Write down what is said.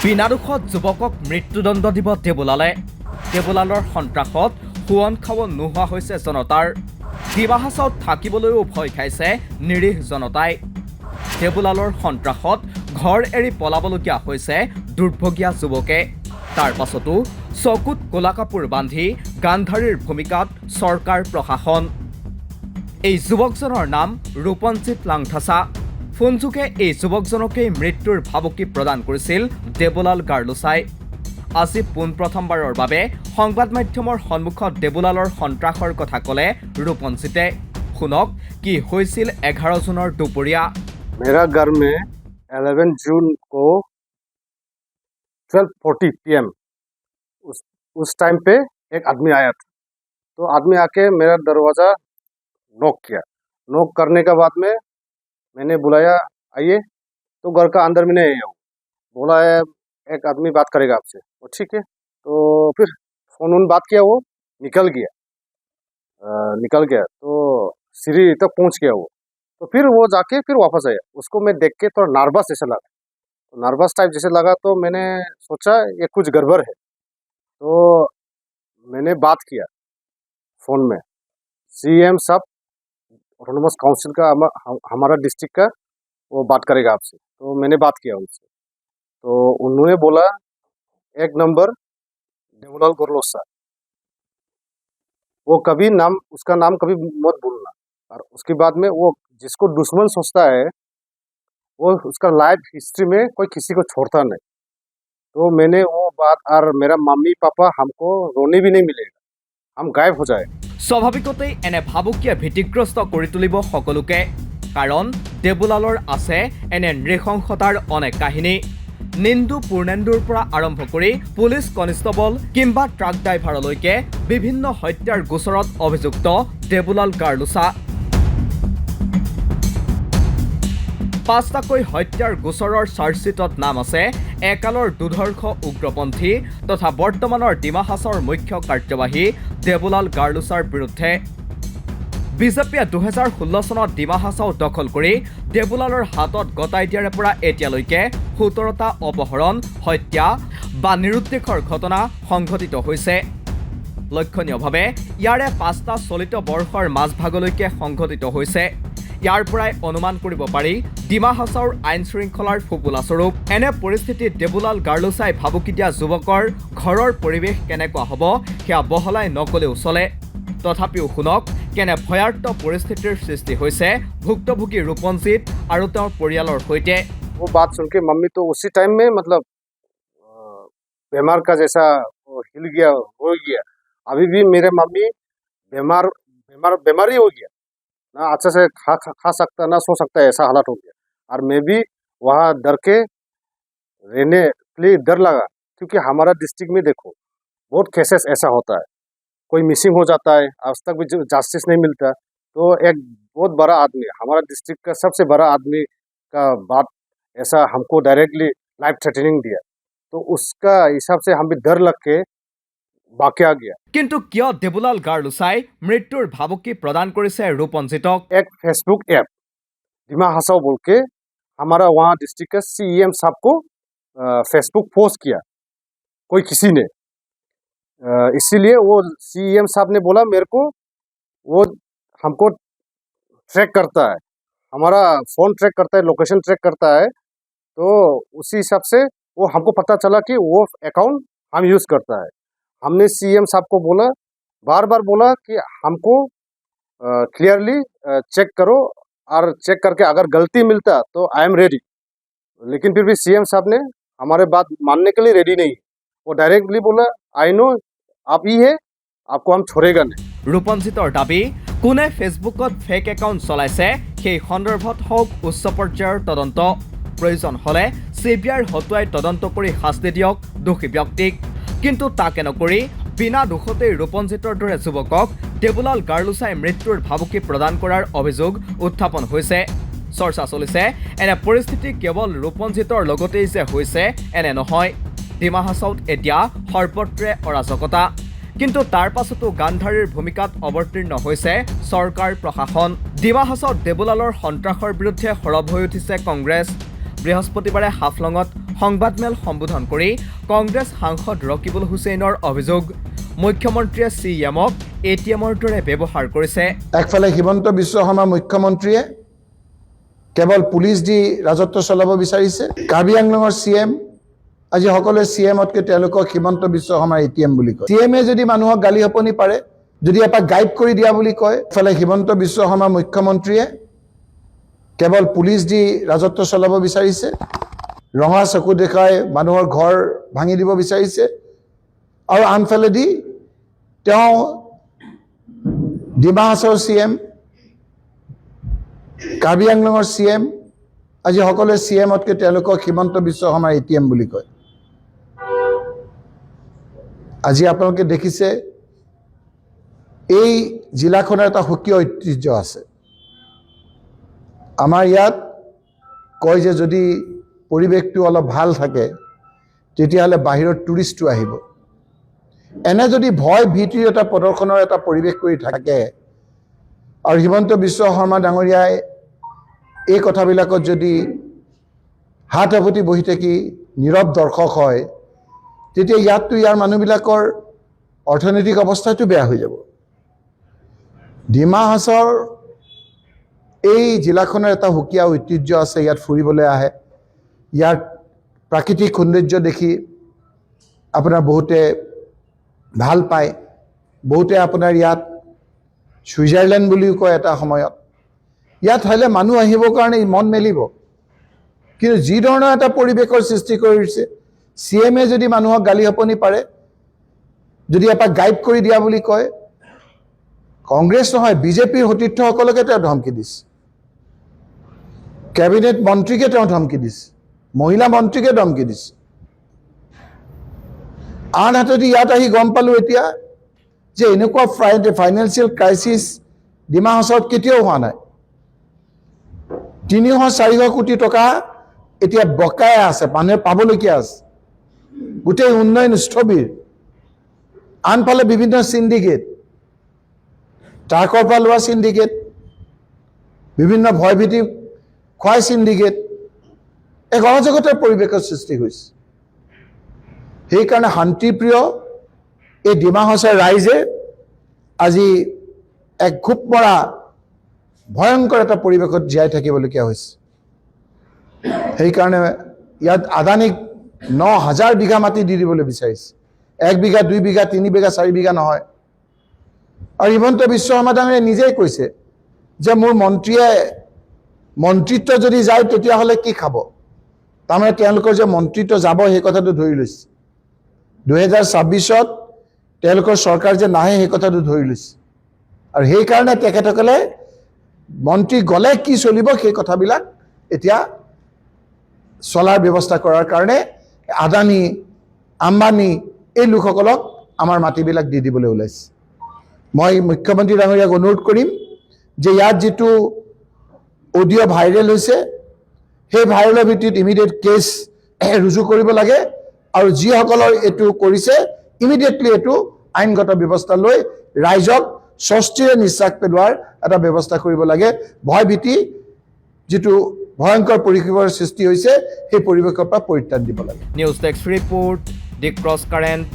বিনা দোষত যুৱকক মৃত্যুদণ্ড দিব দেবুলালে। দেবুলালৰ সন্ত্ৰাসত সোৱন খাৱন নোহোৱা হৈছে জনতাৰ। ডিমা হাছাওত থাকিবলৈও ভয় খাইছে নিৰীহ জনতাই। দেবুলালৰ সন্ত্ৰাসত ঘৰ এৰি পলাবলগীয়া হৈছে দুৰ্ভগীয়া যুৱকে। তাৰ পাছতো চকুত ক'লা কাপোৰ বান্ধি গান্ধাৰীৰ ভূমিকাত চৰকাৰ প্ৰশাসন। এই যুৱকজনৰ নাম ৰূপঞ্জিত লাংথাচা। ফোনযোগে এই যুৱকজনকেই মৃত্যুৰ ভাবুকি প্ৰদান কৰিছিল দেবুলাল গাৰ্লুছাই। আজি পোনপ্ৰথমবাৰৰ বাবে সংবাদ মাধ্যমৰ সন্মুখত দেবুলালৰ সন্ত্ৰাসৰ কথা ক'লে ৰূপঞ্জিতে। শুনক কি হৈছিল 11 জুনৰ দুপৰীয়া। मेरा घर में 11 जून को 12:40 PM उस टाइम पे एक आदमी आया था। तो आदमी आके मेरा दरवाज़ा नॉक किया। नॉक करने के बाद में मैंने बुलाया, आइए। तो घर का अंदर में नहीं आया हूँ। बोला है एक आदमी बात करेगा आपसे। वो ठीक है। तो फिर फ़ोन बात किया, वो निकल गया। तो सीढ़ी तक पहुँच गया वो। तो फिर वो जाके फिर वापस आया। उसको मैं देख के थोड़ा नर्वस जैसा लगा। तो नर्वस टाइप जैसे लगा तो मैंने सोचा ये कुछ गड़बड़ है। तो मैंने बात किया फ़ोन में, CM साहब ऑटोनोमस काउंसिल का हमारा डिस्ट्रिक्ट का वो बात करेगा आपसे। तो मैंने बात किया उनसे। तो उन्होंने बोला 1 नंबर देवुलाल गार्लुसा, वो कभी उसका नाम कभी मत भूलना। और उसके बाद में वो जिसको दुश्मन सोचता है वो उसका लाइफ हिस्ट्री में कोई किसी को छोड़ता नहीं। तो मैंने वो बात, और मेरा मम्मी पापा हमको रोने भी नहीं मिलेगा, हम गायब हो जाए। স্বাভাৱিকতেই এনে ভাবুকিয়ে ভীতিগ্ৰস্ত কৰি তুলিব সকলোকে। কাৰণ দেবুলালৰ আছে এনে নৃশংসতাৰ অনেক কাহিনী। নিন্দু পূৰ্ণেন্দুৰ পৰা আৰম্ভ কৰি পুলিচ কনিষ্টবল কিংবা ট্ৰাক ড্ৰাইভাৰলৈকে বিভিন্ন হত্যাৰ গোচৰত অভিযুক্ত দেবুলাল গাৰ্লুছা। 5টাকৈ হত্যাৰ গোচৰৰ চাৰ্জশ্বিটত নাম আছে একালৰ দুৰ্ধৰ্ষ উগ্ৰপন্থী তথা বৰ্তমানৰ ডিমা হাছাওৰ মুখ্য কাৰ্যবাহী দেবুলাল গাৰ্লুছাৰ বিৰুদ্ধে। বিজেপিয়ে 2016 চনত ডিমা হাছাও দখল কৰি দেবুলালৰ হাতত গতাই দিয়াৰে পৰা এতিয়ালৈকে 17টা অপহৰণ, হত্যা বা নিৰুদ্দেশৰ ঘটনা সংঘটিত হৈছে। লক্ষণীয়ভাৱে ইয়াৰে 5টা চলিত বৰ্ষৰ মাজভাগলৈকে সংঘটিত হৈছে। ইয়াৰ পৰাই অনুমান কৰিব পাৰি ডিমা হাছাওৰ আইন শৃংখলাৰ ফুপুলাস্বৰূপ। এনে পৰিস্থিতিত দেবুলাল গাৰ্লুছাই ভাবুকি দিয়া যুৱকৰ ঘৰৰ পৰিৱেশ কেনেকুৱা হ'ব সেয়া বহলাই নকলেও চলে। তথাপিও শুনক কেনে ভয়াৰ্ত পৰিস্থিতিৰ সৃষ্টি হৈছে ভুক্তভোগী ৰূপঞ্জিত আৰু তেওঁৰ পৰিয়ালৰ সৈতে। वो बात सुन के मम्मी तो उसी टाइम में मतलब बीमार का जैसा हिल गया, हो गया। अभी भी मेरे मम्मी बीमार ही हो गया, ना अच्छे से खा सकता ना सो सकता, ऐसा हालत हो गया। और मैं भी वहाँ डर के रहने के लिए डर लगा, क्योंकि हमारा डिस्ट्रिक्ट में देखो बहुत केसेस ऐसा होता है, कोई मिसिंग हो जाता है, आज तक भी जस्टिस नहीं मिलता। तो एक बहुत बड़ा आदमी, हमारा डिस्ट्रिक्ट का सबसे बड़ा आदमी का बात ऐसा हमको डायरेक्टली लाइफ थ्रेटनिंग दिया। तो उसका हिसाब से हम भी डर लग के बाकी आ गया। কিন্তু কিয় দেবুলাল গাৰ্লুছাই মৃত্যুৰ ভাবুকি প্ৰদান কৰিছে ৰূপঞ্জিতক? एक फेसबुक ऐप डिमा हासाओ बोल के हमारा वहाँ डिस्ट्रिक्ट का CM साहब को फेसबुक पोस्ट किया कोई किसी ने। इसीलिए वो CM साहब ने बोला मेरे को, वो हमको ट्रैक करता है, हमारा फ़ोन ट्रैक करता है, लोकेशन ट्रैक करता है। तो उसी हिसाब से वो हमको पता चला कि वो अकाउंट हम यूज़ करता है। हमने CM साहब को बोला, बार बार बोला कि हमको क्लियरली चेक करो, और चेक करके अगर गलती मिलता तो आई एम रेडी। लेकिन फिर भी CM साहब ने हमारे बात मानने के लिए रेडी नहीं। वो डायरेक्टली बोला आई नो आप ही है, आपको हम छोड़ेगा नहीं। ৰূপঞ্জিতৰ দাবী, কোনে ফেচবুকত ফেক একাউণ্ট চলাইছে সেই সন্দৰ্ভত হওক উচ্চ পৰ্যায়ৰ তদন্ত। প্ৰয়োজন হ'লে CBIৰ হতুৱাই তদন্ত কৰি শাস্তি দিয়ক দোষী ব্যক্তিক। কিন্তু তাকে নকৰি বিনা দোষতেই ৰূপঞ্জিতৰ দৰে যুৱকক দেবুলাল গাৰ্লুছাই মৃত্যুৰ ভাবুকি প্ৰদান কৰাৰ অভিযোগ উত্থাপন হৈছে। চৰ্চা চলিছে এনে পৰিস্থিতি কেৱল ৰূপঞ্জিতৰ লগতেই যে হৈছে এনে নহয়। ডিমা হাছাওত এতিয়া সৰ্বত্ৰে অৰাজকতা। কিন্তু তাৰ পাছতো গান্ধাৰীৰ ভূমিকাত অৱতীৰ্ণ হৈছে চৰকাৰ প্ৰশাসন। ডিমা হাছাওত দেবুলালৰ সন্ত্ৰাসৰ বিৰুদ্ধে সৰব হৈ উঠিছে কংগ্ৰেছ। বৃহস্পতিবাৰে হাফলঙত সংবাদমেল সম্বোধন কৰি কংগ্ৰেছ সাংসদ ৰকিবুল হুছেইনৰ অভিযোগ মুখ্যমন্ত্ৰীয়ে CMক ATMৰ দৰে ব্যৱহাৰ কৰিছে। একফালে হিমন্ত বিশ্ব শৰ্মা মুখ্যমন্ত্ৰীয়ে কেৱল পুলিচ দি ৰাজত্ব চলাব বিচাৰিছে। কাৰ্বি আংলঙৰ CM আজি সকলোৱে CMতকৈ তেওঁলোকক হিমন্ত বিশ্ব শৰ্মাৰ ATM বুলি কয়। CMে যদি মানুহক গালি সপনি পাৰে, যদি এপাক গাইড কৰি দিয়া বুলি কয়, এফালে হিমন্ত বিশ্ব শৰ্মা মুখ্যমন্ত্ৰীয়ে কেৱল পুলিচ দি ৰাজত্ব চলাব বিচাৰিছে, ৰঙা চকু দেখাই মানুহৰ ঘৰ ভাঙি দিব বিচাৰিছে, আৰু আনফালেদি তেওঁ ডিমা হাছাওৰ CM, কাৰ্বি আংলঙৰ CM আজি সকলোৱে CMতকৈ তেওঁলোকক হিমন্ত বিশ্ব শৰ্মাৰ ATM বুলি কয়। আজি আপোনালোকে দেখিছে এই জিলাখনৰ এটা সুকীয় ঐতিহ্য আছে। আমাৰ ইয়াত কয় যে যদি পৰিৱেশটো অলপ ভাল থাকে তেতিয়াহ'লে বাহিৰৰ টুৰিষ্টটো আহিব। এনে যদি ভয় ভীতিৰ এটা প্ৰদৰ্শনৰ এটা পৰিৱেশ কৰি থাকে আৰু হিমন্ত বিশ্ব শৰ্মা ডাঙৰীয়াই এই কথাবিলাকত যদি হাত সাৱটি বহি থাকি নীৰৱ দৰ্শক হয়, তেতিয়া ইয়াততো ইয়াৰ মানুহবিলাকৰ অৰ্থনৈতিক অৱস্থাটো বেয়া হৈ যাব। ডিমা হাছাওৰ এই জিলাখনৰ এটা সুকীয়া ঐতিহ্য আছে, ইয়াত ফুৰিবলৈ আহে, ইয়াৰ প্ৰাকৃতিক সৌন্দৰ্য দেখি আপোনাৰ বহুতে ভাল পায়, বহুতে আপোনাৰ ইয়াত ছুইজাৰলেণ্ড বুলিও কয় এটা সময়ত। ইয়াত হ'লে মানুহ আহিবৰ কাৰণে মন মেলিব, কিন্তু যি ধৰণৰ এটা পৰিৱেশৰ সৃষ্টি কৰিছে, CMে যদি মানুহক গালি সপনি পাৰে, যদি এপাক গাইড কৰি দিয়া বুলি কয়, কংগ্ৰেছ নহয় BJPৰ সতীৰ্থসকলকে তেওঁ ধমকি দিছে, কেবিনেট মন্ত্ৰীকে তেওঁ ধমকি দিছে, মহিলা মন্ত্ৰীকে ধমকি দিছে। আনহাতেদি ইয়াত আহি গম পালোঁ এতিয়া যে এনেকুৱা ফাইনেন্সিয়েল ক্ৰাইচিছ ডিমা হাছাওত কেতিয়াও হোৱা নাই। 300-400 কোটি টকা এতিয়া বকাই আছে, মানুহে পাবলগীয়া আছে, গোটেই উন্নয়ন স্থবিৰ। আনফালে বিভিন্ন চিণ্ডিকেট, ট্ৰাকৰ পৰা লোৱা চিণ্ডিকেট, বিভিন্ন ভয়ভীতি খুৱাই চিণ্ডিকেট, এক অৰাজকতাৰ পৰিৱেশৰ সৃষ্টি হৈছে। সেইকাৰণে শান্তিপ্ৰিয় এই ডিমা হাছাওৰ ৰাইজে আজি এক খুব মৰা ভয়ংকৰ এটা পৰিৱেশত জীয়াই থাকিবলগীয়া হৈছে। সেইকাৰণে ইয়াত আদানীক 9,000 বিঘা মাটি দি দিবলৈ বিচাৰিছে। 1 বিঘা, 2 বিঘা, 3 বিঘা, 4 বিঘা নহয়। আৰু হিমন্ত বিশ্ব শৰ্মা ডাঙৰীয়াই নিজেই কৈছে যে মোৰ মন্ত্ৰিত্ব যদি যায় তেতিয়াহ'লে কি খাব। তাৰমানে তেওঁলোকৰ যে মন্ত্ৰিত্ব যাব সেই কথাটো ধৰি লৈছে। 2026ত তেওঁলোকৰ চৰকাৰ যে নাহে সেই কথাটো ধৰি লৈছে। আৰু সেইকাৰণে তেখেতসকলে মন্ত্ৰী গ'লে কি চলিব সেই কথাবিলাক এতিয়া চলাৰ ব্যৱস্থা কৰাৰ কাৰণে আদানী, আম্বানী এই লোকসকলক আমাৰ মাটিবিলাক দি দিবলৈ ওলাইছে। মই মুখ্যমন্ত্ৰী ডাঙৰীয়াক অনুৰোধ কৰিম যে ইয়াত যিটো অডিঅ' ভাইৰেল হৈছে সেই ভাইৰেলৰ ভিত্তিত ইমিডিয়েট কেছ ৰুজু কৰিব লাগে, আৰু যিসকলৰ এইটো কৰিছে ইমিডিয়েটলি এইটো আইনগত ব্যৱস্থা লৈ ৰাইজক স্বস্তিৰে নিশ্বাস পেলোৱাৰ এটা ব্যৱস্থা কৰিব লাগে। ভয় ভীতি যিটো ভয়ংকৰ পৰিৱেশৰ সৃষ্টি হৈছে সেই পৰিৱেশৰ পৰা পৰিত্ৰাণ দিব লাগে। নিউজ ডেস্ক ৰিপোৰ্ট, দি ক্ৰছ কাৰেণ্ট।